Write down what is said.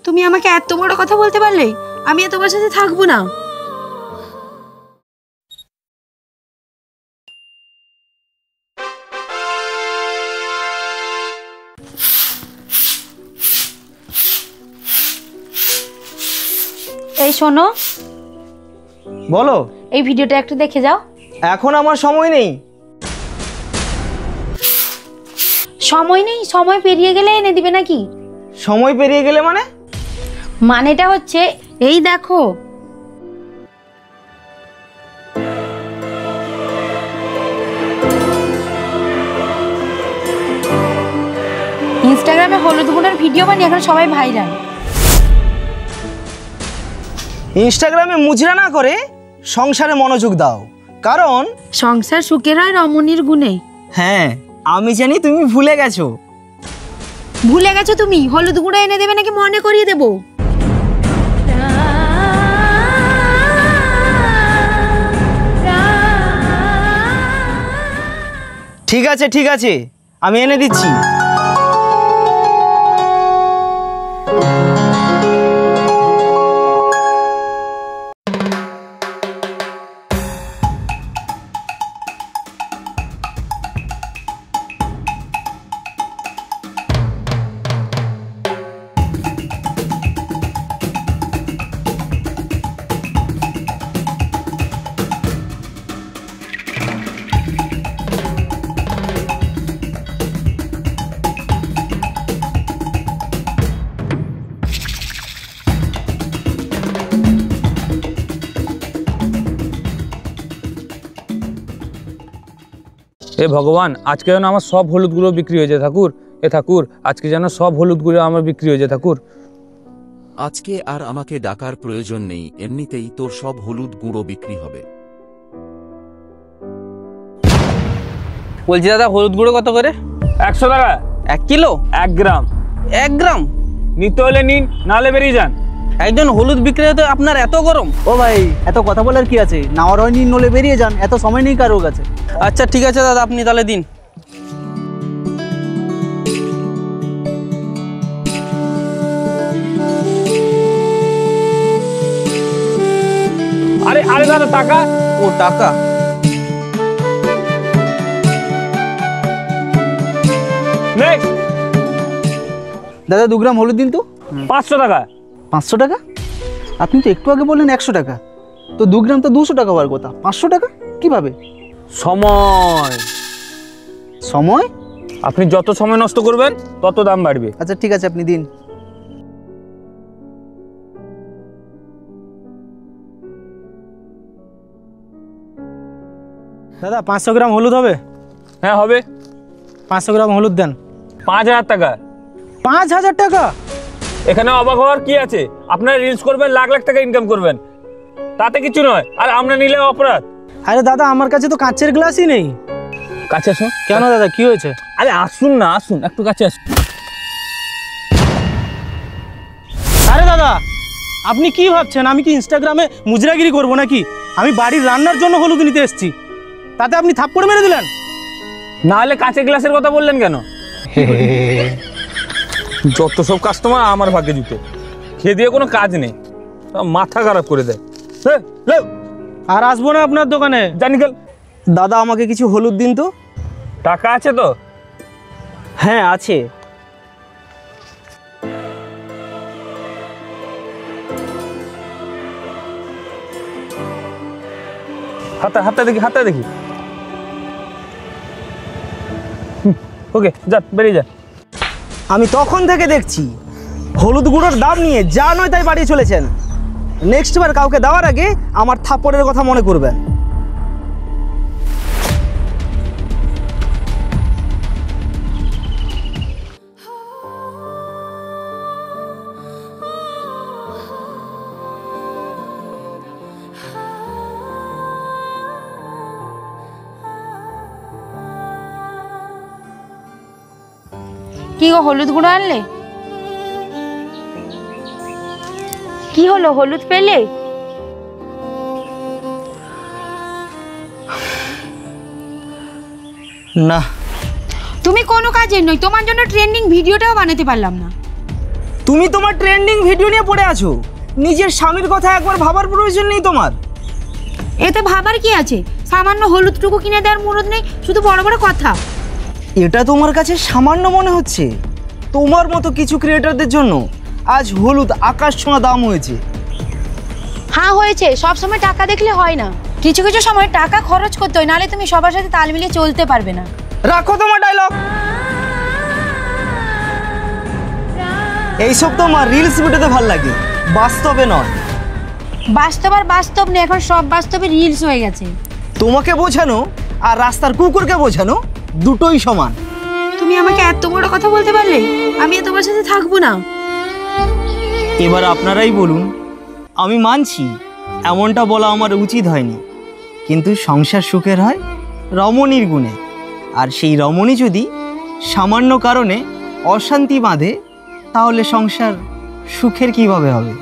তুমি আমাকে এত বড় কথা বলতে পারলে? আমি আর তোমার সাথে থাকবো না। এই শোনো। বলো। এই ভিডিওটা একটু দেখে যাও। এখন আমার সময় নেই। সময় নেই? সময় পেরিয়ে গেলে এনে দিবে নাকি? সময় পেরিয়ে গেলে মানে? মানেটা হচ্ছে এই দেখো। ইনস্টাগ্রামে হলুদ গুঁড়োর ভিডিও বানিয়ে এখন সবাই ভাইরাল। ইনস্টাগ্রামে মুজরা না করে সংসারে মনোযোগ দাও, কারণ সংসার সুখের হয় রমণীর গুণে। হ্যাঁ, আমি জানি তুমি ভুলে গেছো। ভুলে গেছো তুমি? হলুদ গুঁড়ো এনে দেবে নাকি মনে করিয়ে দেবো? ঠিক আছে ঠিক আছে, আমি এনে দিচ্ছি। এ ভগবান, আজকে যেন আমার সব হলুদগুলো বিক্রি হয়ে যায় ঠাকুর। এ ঠাকুর, আজকে যেন সব হলুদগুলো আমার বিক্রি হয়ে যায় ঠাকুর। আজকে আর আমাকে ডাকার প্রয়োজন নেই, এমনিতেই তোর সব হলুদ গুঁড়ো বিক্রি হবে। বলছি দাদা, হলুদ গুঁড়ো কত করে? 100 টাকা। 1 কিলো? 1 গ্রাম। 1 গ্রাম নিতে হলে নিন, নাহলে বেরিয়ে যান। একজন হলুদ বিক্রেতা আপনার এত গরম? ও ভাই, এত কথা বলার কি আছে? নাওয়ার হয়নি, নলে বেরিয়ে যান, এত সময় নেই কারোর কাছে। আচ্ছা ঠিক আছে দাদা, আপনি তাহলে দিন। আরে আরে দাদা, টাকা। ও টাকা? নেক্সট। দাদা 2 গ্রাম হলুদ দিন তো। 500 টাকা। 500 টাকা? আপনি তো একটু আগে বললেন 100 টাকা, তো 2 গ্রাম তো 200 টাকা হওয়ার কথা, 500 টাকা কিভাবে? সময়। সময়? আপনি যত সময় নষ্ট করবেন তত দাম বাড়বে। আচ্ছা ঠিক আছে, আপনি দিন। দাদা 500 গ্রাম হলুদ হবে? হ্যাঁ হবে। 500 গ্রাম হলুদ দেন। 5000 টাকা। 5000 টাকা? এখানে অবাক হওয়ার কি আছে? আপনারা রিলস করবেন, লাখ লাখ টাকা ইনকাম করবেন, তাতে কিছু নয়। আর আমরা নিলে অপরাধ। আরে দাদা, আমার কাছে তো কাঁচের গ্লাসই নেই। কাছে আসুন। কেন দাদা, কি হয়েছে? আরে আসুন না, আসুন, একটু কাছে আসুন। আরে দাদা, আপনি কি ভাবছেন আমি কি ইনস্টাগ্রামে মুজরাগিরি করব নাকি? আমি বাড়ির রান্নার জন্য হলুদ নিতে এসেছি, তাতে আপনি থাপ্পড় মেরে দিলেন। না হলে কাঁচের গ্লাসের কথা বললেন কেন? যত সব কাস্টমার আমার ভাগ্যে জুটে, খেয়ে দিয়ে কোনো কাজ নেই, মাথা খারাপ করে দেয়। আর আসবো না আপনার দোকানে, জানি কাল। দাদা আমাকে কিছু হলুদ দিন তো। টাকা আছে তো? হ্যাঁ আছে। হাতে হাতে দেখি, হাতে দেখি। ওকে, যা, বেরিয়ে যা। আমি তখন থেকে দেখছি হলুদ গুঁড়োর দাম নিয়ে যা নয় তাই বাড়িয়ে চলেছেন। নেক্সট বার কাউকে দেওয়ার আগে আমার থাপ্পড়ের কথা মনে করবেন। কি গো, হলুদ গুঁড়ো আনলে? কি হলো, হলুদ পেলে? না। তুমি কোনো কাজের নই, তোমার জন্য ট্রেন্ডিং ভিডিওটাও বানাতে পারলাম না। তুমি তোমার ট্রেন্ডিং ভিডিও নিয়ে পড়ে আছো, নিজের স্বামীর কথা একবার ভাবার প্রয়োজন নেই তোমার। এতে ভাবার কি আছে? সামান্য হলুদটুকু কিনে দেওয়ার মুরদ নেই, শুধু বড় বড় কথা। এটা তোমার কাছে সামান্য মনে হচ্ছে? তোমার মতো কিছু ক্রিয়েটারদের জন্য আজ হলুদ আকাশ ছোঁয়া দাম হয়েছে। হ্যাঁ হয়েছে, সব সময় টাকা দেখলে হয় না, কিছু কিছু সময় টাকা খরচ করতে হয়, নাহলে তুমি সবার সাথে তাল মিলিয়ে চলতে পারবে না। রাখো তোমার ডায়লগ। এইসব তোমার রিলস ভিডিওতে ভাল লাগে, বাস্তবে নয়। বাস্তব আর বাস্তব নেই, এখন সব বাস্তবে রিলস হয়ে গেছে। তোমাকে বোঝানো আর রাস্তার কুকুরকে বোঝানো দুটোই সমান। তুমি আমাকে এত বড় কথা বলতে পারলে, আমি আর তোমার সাথে থাকবো না। এবার আপনারাই বলুন, আমি মানছি এমনটা বলা আমার উচিত হয়নি, কিন্তু সংসার সুখের হয় রমণীর গুণে, আর সেই রমণী যদি সামান্য কারণে অশান্তি বাঁধে, তাহলে সংসার সুখের কিভাবে হবে?